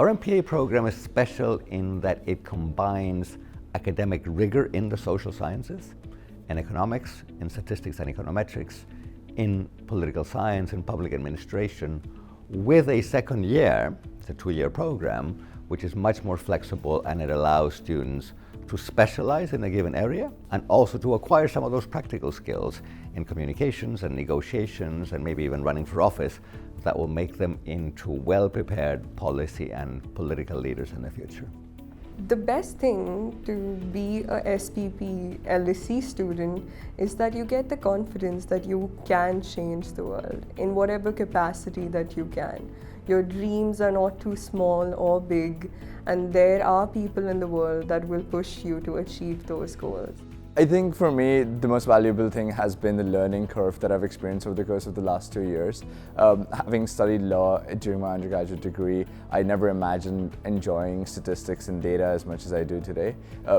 Our MPA program is special in that it combines academic rigor in the social sciences, in economics, in statistics and econometrics, in political science and public administration, with a second year, it's a 2-year program, which is much more flexible, and it allows students to specialize in a given area and also to acquire some of those practical skills in communications and negotiations and maybe even running for office that will make them into well-prepared policy and political leaders in the future. The best thing to be a SPP LSE student is that you get the confidence that you can change the world in whatever capacity that you can. Your dreams are not too small or big, and there are people in the world that will push you to achieve those goals. I think for me, the most valuable thing has been the learning curve that I've experienced over the course of the last 2 years. Having studied law during my undergraduate degree, I never imagined enjoying statistics and data as much as I do today.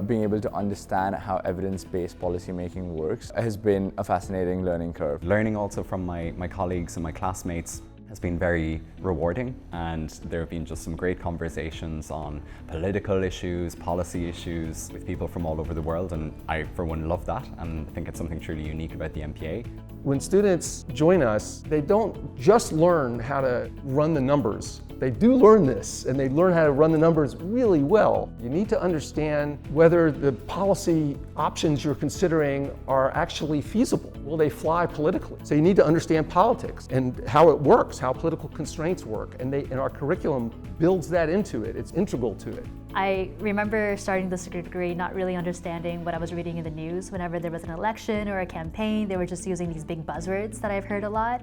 Being able to understand how evidence-based policymaking works has been a fascinating learning curve. Learning also from my colleagues and my classmates has been very rewarding, and there have been just some great conversations on political issues, policy issues with people from all over the world, and I for one love that, and I think it's something truly unique about the MPA. When students join us, they don't just learn how to run the numbers. They do learn this, and they learn how to run the numbers really well. You need to understand whether the policy options you're considering are actually feasible. Will they fly politically? So you need to understand politics and how it works, how political constraints work, and our curriculum builds that into it. It's integral to it. I remember starting this degree not really understanding what I was reading in the news. Whenever there was an election or a campaign, they were just using these big buzzwords that I've heard a lot.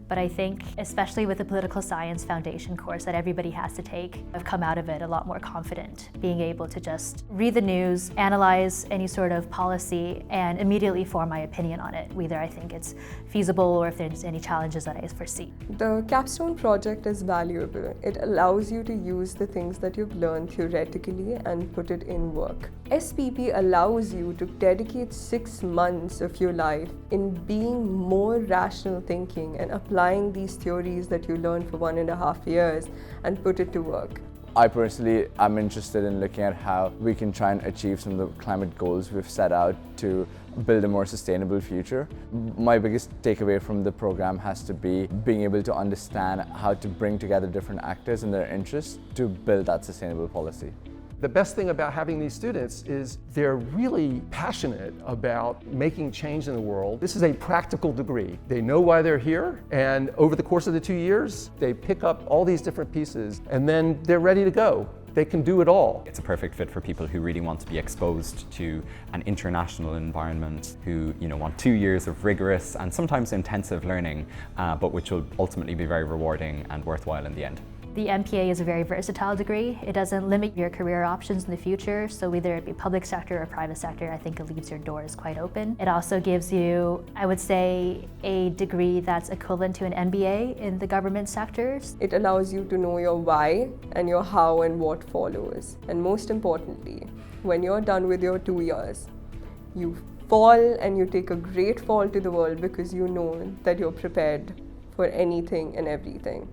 But I think, especially with the political science foundation course that everybody has to take, I've come out of it a lot more confident, being able to just read the news, analyze any sort of policy, and immediately form my opinion on it, whether I think it's feasible or if there's any challenges that I foresee. The capstone project is valuable. It allows you to use the things that you've learned theoretically and put it in work. SPP allows you to dedicate 6 months of your life in being more rational thinking and applying these theories that you learned for 1.5 years and put it to work. I personally am interested in looking at how we can try and achieve some of the climate goals we've set out to build a more sustainable future. My biggest takeaway from the program has to be being able to understand how to bring together different actors and their interests to build that sustainable policy. The best thing about having these students is they're really passionate about making change in the world. This is a practical degree. They know why they're here, and over the course of the 2 years, they pick up all these different pieces, and then they're ready to go. They can do it all. It's a perfect fit for people who really want to be exposed to an international environment, who want 2 years of rigorous and sometimes intensive learning, but which will ultimately be very rewarding and worthwhile in the end. The MPA is a very versatile degree. It doesn't limit your career options in the future, so whether it be public sector or private sector, I think it leaves your doors quite open. It also gives you, I would say, a degree that's equivalent to an MBA in the government sectors. It allows you to know your why and your how and what follows. And most importantly, when you're done with your 2 years, you fall and you take a great fall to the world because you know that you're prepared for anything and everything.